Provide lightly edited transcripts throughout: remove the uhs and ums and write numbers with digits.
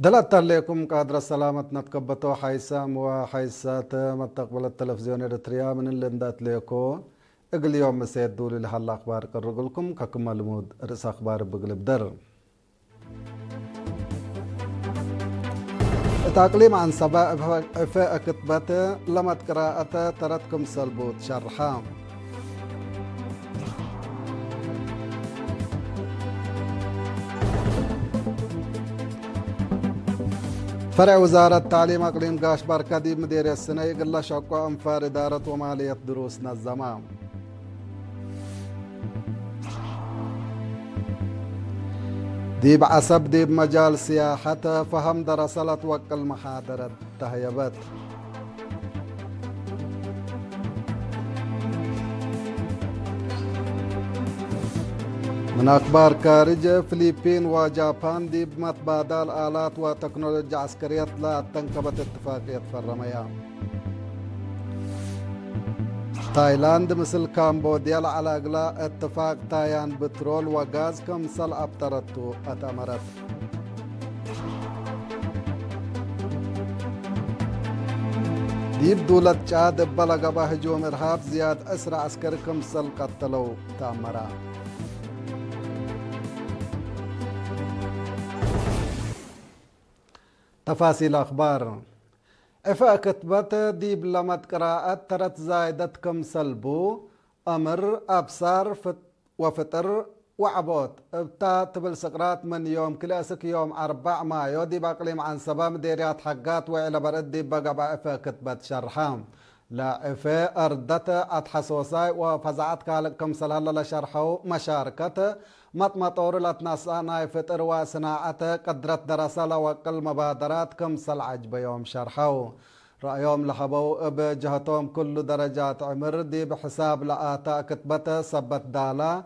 دلت عليكم قادر السلامة نتكبتو حيسام وحيسات مستقبل التلفزيون الاريتريا من اللندات ليكو اقل يوم مسيد دولي لحال اخبار قرقلكم ككم المود رئيس اخبار بقلب در تقليم عن سباء افاء كتبت لما قراءة ترتكم سلبوت شرحام فرع وزارة التعليم أقليم قاش بركدي مدير السنة يقول شقوا أنفار إدارة ومالية دروسنا الزمان ديب عصب ديب مجال سياحة فهم درسلت وقل محاضرة تهيبت من أخبار خارج فلبين وجابان دي متبادل آلات وتكنولوجيا عسكرية لا تنقبت اتفاقية فرميان تايلاند مثل كامبوديا على أغلاء اتفاق تايان بترول وغاز كمسل أبترتو أتمرت ديب دولة جاد بلغ بهجوم إرهاب زياد أسرع عسكر كمسل قتلوا تامرا تفاصيل أخبار إفا كتبت ديب لمت قراءة ترت زايدت كم سلبو أمر أبصار وفطر وعبوت ابتا تبل سقرات من يوم كلاسك يوم 4 مايو ديب أقليم عن سبا مديريات حقات وإلى برد ديب بقى إفا كتبت شرحام لا إفا أردت أتحسوساي وفزعت كالك كم سلهل شرحو مشاركة مطمطور لتناسانا فطر وصناعة قدرت دراسة وقل مبادرات كم سلعج بيوم شرحو رأيهم لحبو بجهتهم كل درجات عمر دي بحساب لآتا كتبت سبت دالا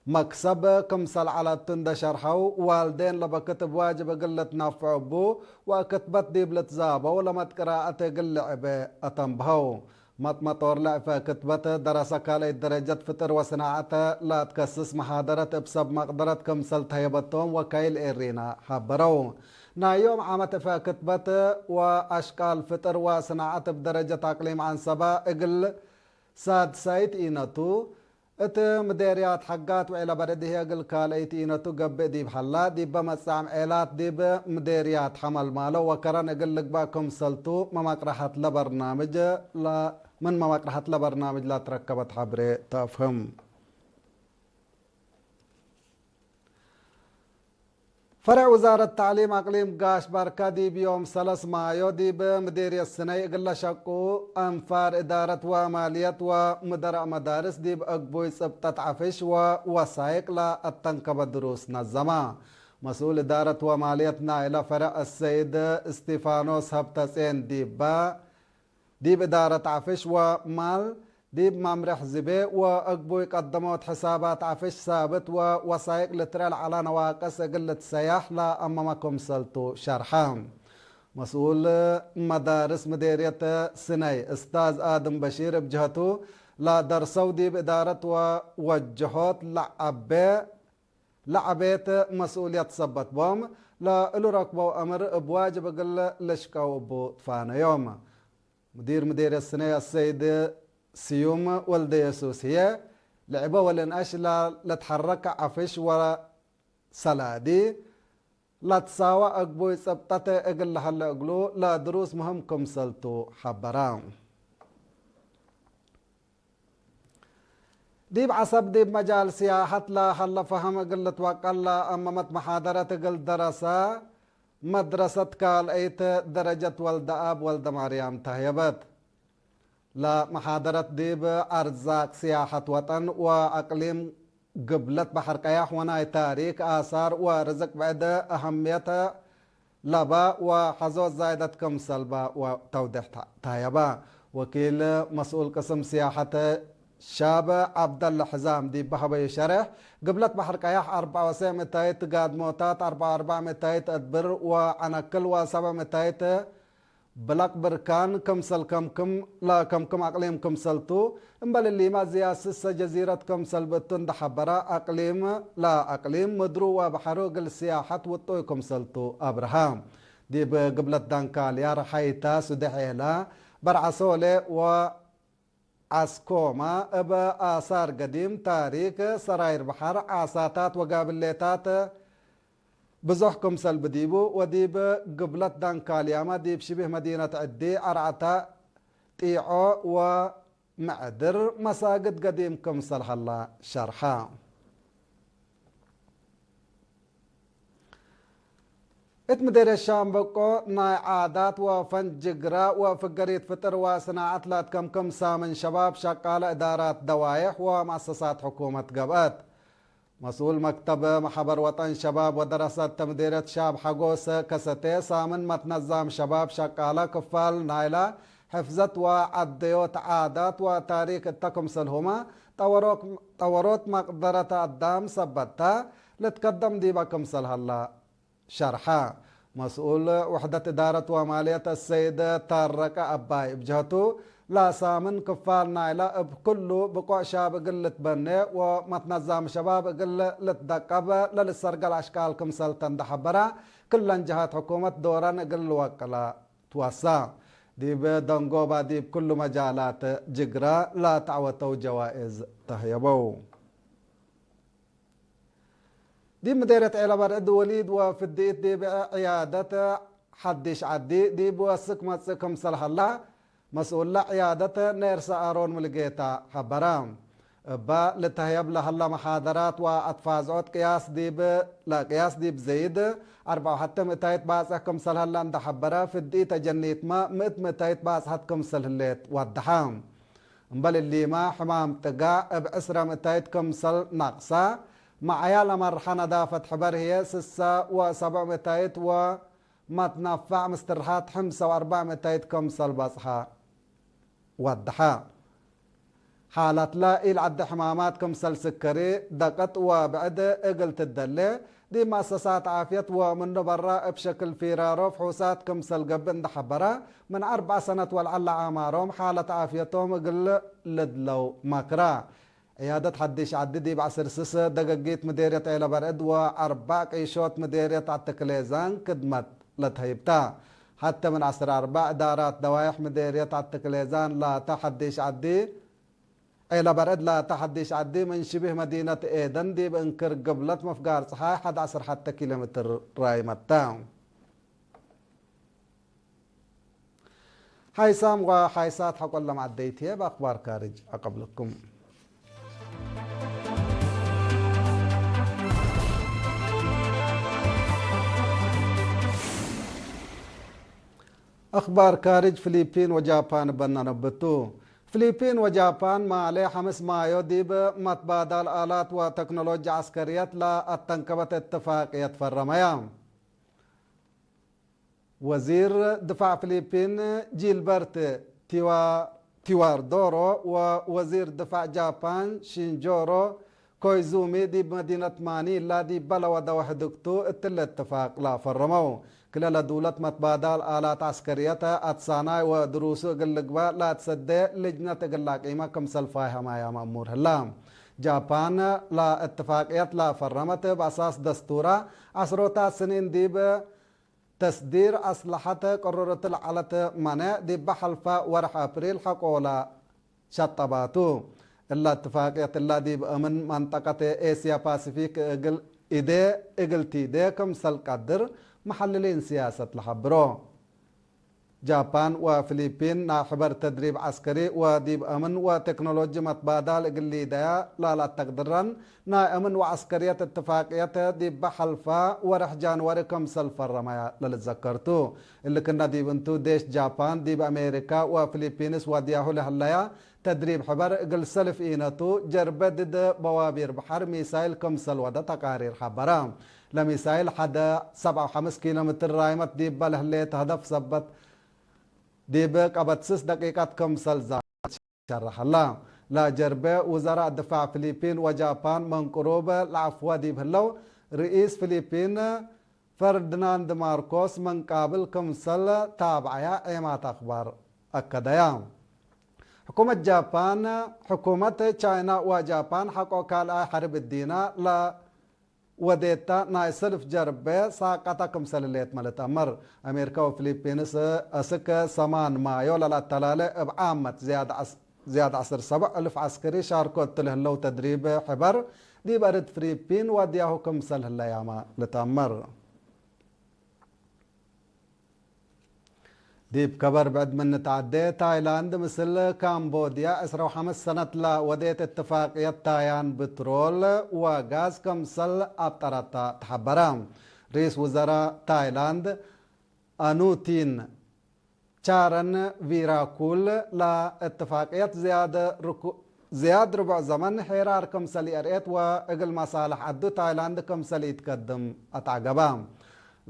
مكسب كم سل على تند شرحو والدين لبا كتب واجب قلت نافع بو وكتبت دي بلتزابو لما تقراءة قل عبي أتنبهو مطمطور لعفة كتبت دراسة كالي درجة فطر وصناعة لا تكسس محاضرة بسب مقدرة كم سل تهيبتهم وكايل إيرينا حبرو نايوم عامة فكتبت وأشكال فطر وصناعة بدرجة تقليم عن سبا اقل ساد سايت إينتو ات مديريات حقات وإلى برده يقل كاليت إينتو قب ديب حلا ديب بمسام عيلات ديب مديريات حمل مالو وكران اقل لك باكم سلتو مماقرحات لبرنامج لا من مماقرحات لبرنامج لا تركبت حبري تفهم فرع وزارة التعليم أقليم قاش بركة دي بيوم 3 مايو دي بمديرية السنة يقل شقو أنفار إدارة ومالية ومدراء مدارس دي بأقبوي سبتت عفش ووسائق لا التنكب دروس نظما مسؤول إدارة وماليتنا إلى فرع السيد استيفانوس هبتسين دي بإدارة عفش ومال ديب ممرح زبي وأقبو يقدموت حسابات عفش ثابت ووسائق لترال على نواقص قلة سياح لا أمامكم سلتو شرحام مسؤول مدارس مديرية سني استاذ آدم بشير بجهته لا درسو ديب إدارة ووجهوت لعبيت مسؤولية صبت بوم لا إلو ركبو أمر بواجب قل لشكو بو طفانا يوم مدير السنة السيد سيوم ولدي يسوسية لعبة ولنأش لا تحرك عفش ولا سلادي لا تساوى أقبوي سبتة أقل حل أقلو لا دروس مهم كم سلتو حبرام ديب عصب ديب مجال سياحة لا حل فهم أقل توقع لا أمامت محاضرة أقل دراسة مدرسة كال أيت درجة ولد أب ولد مريم تهيبت لا محاضرة ديب أرزاق سياحة وطن وأقليم قبلت بحر قياح وناي تاريخ آثار ورزق بعد أهميتها لبا وحزوز زايدة كم سلبا وتوضيح تايبا وكيل مسؤول قسم سياحة شاب عبد الله حزام دي بحبي شرح قبلت بحر قياح 4 متايت قاد موتات 4 متايت أدبر وعنكل و7 متايت بلاك بركان كمسل كم لا كم أقليم كمسلتو امبال اللي ما زياسس جزيرة كمسل بتون دحبرا أقليم لا أقليم مدرو وبحروق السياحة وطوي كمسلتو أبراهام دي بقبلة دانكاليا رحيتا سدحيلا برعسولي و عسكوما ابا آثار قديم تاريخ سراير بحر عساتات وقابليتات بزحكم سلب ديبو وديب قبلت دان كالياما ديب شبه مدينة عدي أرعتا طيعو ومعدر مساقد قديم كمسل الله شرحا اتمدير الشام بقو ناي عادات وفنجقرا وفقريت فطر وصناعة لات كم سامن شباب شقال إدارات دوايح ومؤسسات حكومة قبات مسؤول مكتب محبر وطن شباب ودراسات تمديرة شاب حقوس كستي سامن متنظم شباب شقالة كفال نايلة حفظت وعديوت عادات وتاريخ التكمسل هما طوروت مقدرة الدام سبتها لتقدم ديبا كمسل هلا شرحا مسؤول وحدة إدارة ومالية السيد تارك أباي بجهته لا سامن كفال نايلة بكله بقوع شاب قلة بني ومتنظم شباب قلة دقب للسرقل أشكال كمسل تندحبرا كل جهات حكومة دوران قل وقلا توسع دي بدنقوبة دي بكل مجالات جقرا لا تعوتوا جوائز تهيبو دي مديرة عيلة وليد وفي الديت دي بعيادة حدش عدي دي بوسك مسكم صلح الله مسؤول عيادة نيرس آرون ملقيتا حبرام با لتهيب لهلا محاضرات وأتفازعات قياس دي لا قياس دي بزيد 4 حتى متايت باس احكم صلح الله عند حبرا في الديت جنيت ما متايت باس حتكم صلح الليت والدحام مبل اللي ما حمام تقع بعسرة متايت كم صل ناقصة مع عيال مرحنا دافت حبر هي سسا و7 متايت وما تنفع مسترحات 5 و4 متايت كم صل بصحى والدحا حالات لا العد حمامات كمسل سكري دقت وبعد اقلت الدلة دي مؤسسات عافية ومن برا بشكل فيرارو فحوسات كمسل قبن دحبرا من 4 سنة والعلا عمارهم حالة عافيتهم اقل لدلو مكرا عيادة حديش عددي بعصر سس دققيت مديرية عيلة برد و4 قيشوت مديرية عالتكليزان كدمت لتهيبتا حتى من 4 دارات دوايح مديرية عالتكليزان لا تحديش عدي عيلة برد لا تحديش عدي من شبه مدينة ايدن دي بانكر قبلت مفقار صحاي 11 حتى كيلومتر راي متاو حيسام وحيسات حقول لهم عديتها بأخبار كارج أقبلكم أخبار كارج فلبين وجابان بنا نبتو فلبين وجابان ما عليه 5 مايو ديب متبادل آلات وتكنولوجيا عسكريات لا التنكبت اتفاقية فرميام وزير دفاع فلبين جيلبرت تيواردورو ووزير دفاع جابان شينجورو كويزومي دي مدينة ماني لا دي بلا ودا وحدكتو اتل اتفاق لا فرمو كلا دولة متبادل آلات عسكرية أتصاناي ودروسو قلقبا لا تصدي لجنة قلق إما كم سلفايها ما يا مأمور هلام جابان لا اتفاقيات لا فرمت بأساس دستورة 10 سنين ديب تصدير أسلحة قررت العلت منع ديب بحلفة ورح أبريل حقولا شطباتو إلا اتفاقيات إلا ديب من منطقة آسيا باسيفيك إقلتي دي كم سل قدر محللين سياسة لحبرو جابان وفلبين ناحبر تدريب عسكري وديب أمن وتكنولوجيا متبادل إقلي ديا لا تقدرن نا أمن وعسكرية اتفاقية ديب بحلفة ورح جانوري كم سلفر رمايا للذكرتو اللي كنا ديب انتو ديش جابان ديب أمريكا وفلبينس ودياهو لهلايا تدريب حبر إقل سلف إينتو جربدد بوابير بحر ميسايل كم سلوة تقارير حبرام لميسايل حدا 7 كيلومتر رايمت ديب بالهليت هدف سبت ديب قبت 6 دقيقات كم سلزا شرح الله لا جربة وزراء الدفاع فلبين وجابان من قروب العفو ديب هلو رئيس فلبين فرديناند ماركوس من قابل كمسل تابعيا إيمات أخبار أكديا حكومة جابان حكومة تشاينا وجابان حقو كالا حرب الدينا لا وديتا نايسلف جربه ساقطا كمسل الليت ملت أمر أمريكا وفلبينس أسك سمان مايو للاتلالة بعامة زيادة 17,000 عسكري شاركوا له لو تدريب حبر دي برد فلبين ودياهو كمسل هاللياما لتأمر ديب كبر بعد من تعدي تايلاند مثل كامبوديا 15 سنة لا وديت اتفاقية تايان بترول وغاز كمسل أبطرتا تحبرام رئيس وزراء تايلاند أنوتين شارن فيراكول لا اتفاقية زياد ربع زمن حرار كمسل يرئيت وإقل مصالح عدو تايلاند كمسل يتقدم أتعقبام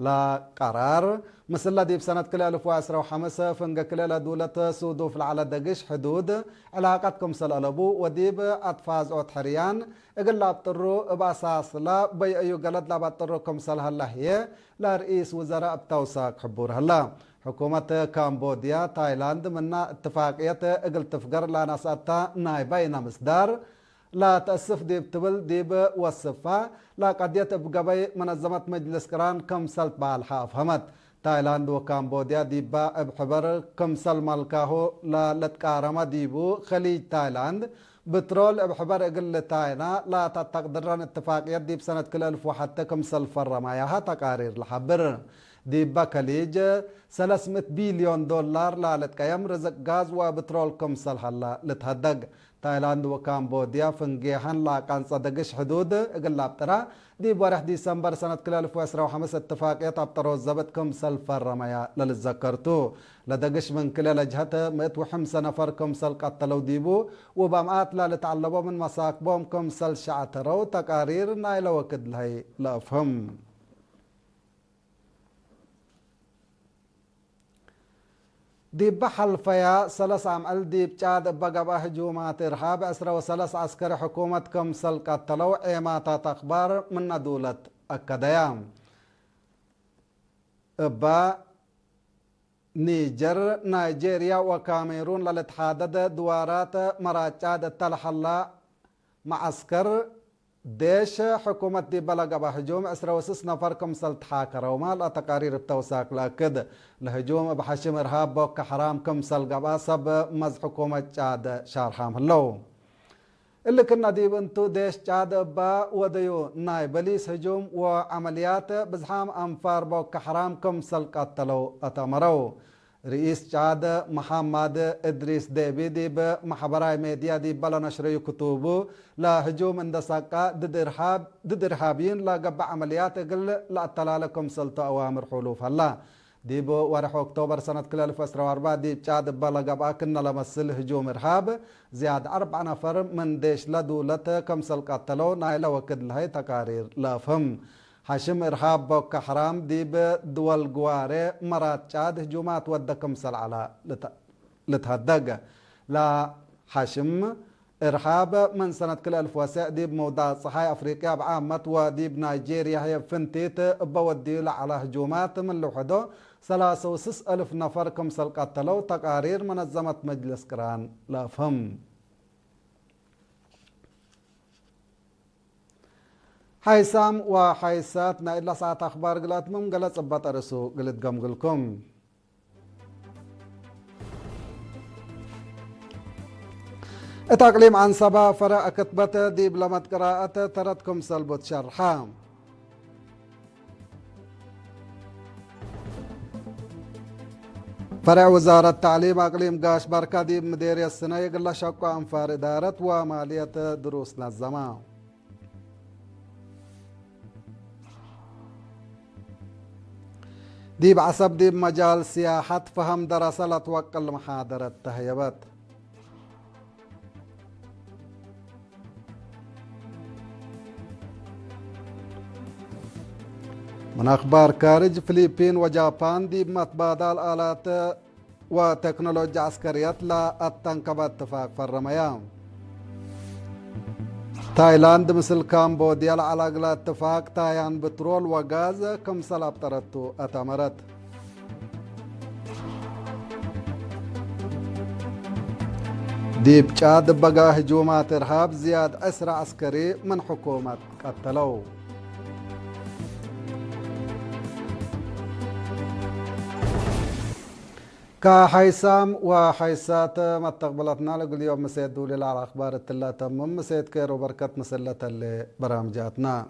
لا قرار مثل دي بسنة كل 2015 فنجا كل دولة سودو في العلا دقش حدود علاقتكم سلالبو وديب أطفاز أو تحريان إقل لا بطرو بأساس لا بي أيو قلد لا بطركم سلها اللهية لا رئيس وزراء بتوساق حبور هلا حكومة كامبوديا تايلاند منا اتفاقية إقل تفقر لا ناساتا نايبين مصدار لا تأسف ديب تبل ديب وصفة لا قد بقبي منظمة مجلس كران كم سلت بالحا فهمت تايلاند وكامبوديا ديبا بحبر كم سل ملكاهو لا لتكارما ديبو خليج تايلاند بترول بحبر اقل تاينا لا تقدران اتفاقيات ديب سنة كل 1000 وحتى كم سل فرماياها تقارير لحبر ديبا خليج 300 بليون دولار لا لتكيم رزق غاز وبترول كم سل هلا لتهدق تايلاند وكامبوديا فنجيحن لا كان صدقش حدود اقل ابترا دي بورح ديسمبر سنة كل 2015 اتفاقيات ابترو الزبط كم سل فرمايا للذكرتو لدقش من كل لجهة 105 نفر كم سل قتلوا ديبو وبامات لا لتعلبوا من مساكبهم كم سل شعترو تقارير نايلة وكد لهي لا افهم ديب بحل فيا 3 عمل ديب جاد بقبا هجومات إرهاب 13 عسكري حكومة كمسل قتلوا إيماتات أخبار من دولة أكديام إبا نيجر نيجيريا وكاميرون للاتحادد دوارات مراجعات التلحلة معسكر ديش حكومة دي بلغ بهجوم 13 نفر كمسل تحاكروا وما لا تقارير بتوساق لكد الهجوم بحشم إرهاب بوك حرام كمسل قباسب مز حكومة جاد شارحام هلو اللي كنا دي بنتو ديش جاد با وديو ناي بليس هجوم وعمليات بزحام أنفار بوك حرام كمسل قتلوا أتمروا رئيس جاد محمد إدريس ديبيدي بمحبراي ميديا دي بلا نشري كتوبو لا هجوم اندساقا ضد إرهابيين لا قبع عمليات قل لا تلالكم سلطة أوامر حلوف هلا ديبو ورح أكتوبر سنة كل 2004 دي جاد بلا قبع كنا لمسل هجوم إرهاب زياد 4 نفر من ديش لدولة كمسل قتلو نايلا وكد لهي تقارير لا فهم حشم إرهاب بوك حرام دي بدول قواري مرات جاد هجومات ودكم سل على لتهدق لا حشم إرهاب من سنة كل 1000 دي بموضع صحايا أفريقيا بعامة ودي بنيجيريا هي فنتيت بودي على هجومات من لوحده 3,600 نفر كم سل قتلوا تقارير منظمة مجلس كران لا فهم حيسام وحيساتنا إلا ساعة أخبار قلت مم قلت صبت أرسو قلت قمقلكم التقليم عن سبا فرع كتبت ديب لمت قراءة تردكم سلبت شرحام فرع وزارة التعليم أقليم قاش بركة ديب مديرية السنة يقل شقوا أنفار إدارة ومالية دروس الزمان ديب عصب ديب مجال سياحة فهم دراسة لا توقع المحاضرة تهيبت من أخبار خارج فلبين وجابان ديب متبادل آلات وتكنولوجيا عسكريات لا التنكب اتفاق فرميان تايلاند مثل كامبوديا على اتفاق تايان بترول وغاز كم سلاب طرتو أتمرت. ديب تشاد بقى هجومات إرهاب زياد أسرع عسكري من حكومة قتلوا. كحيسام وحيسات ما تقبلتنا لقل يوم مسيد دولي على أخبار التلا تمم مسيد كيرو بركة مسلة اللي برامجاتنا.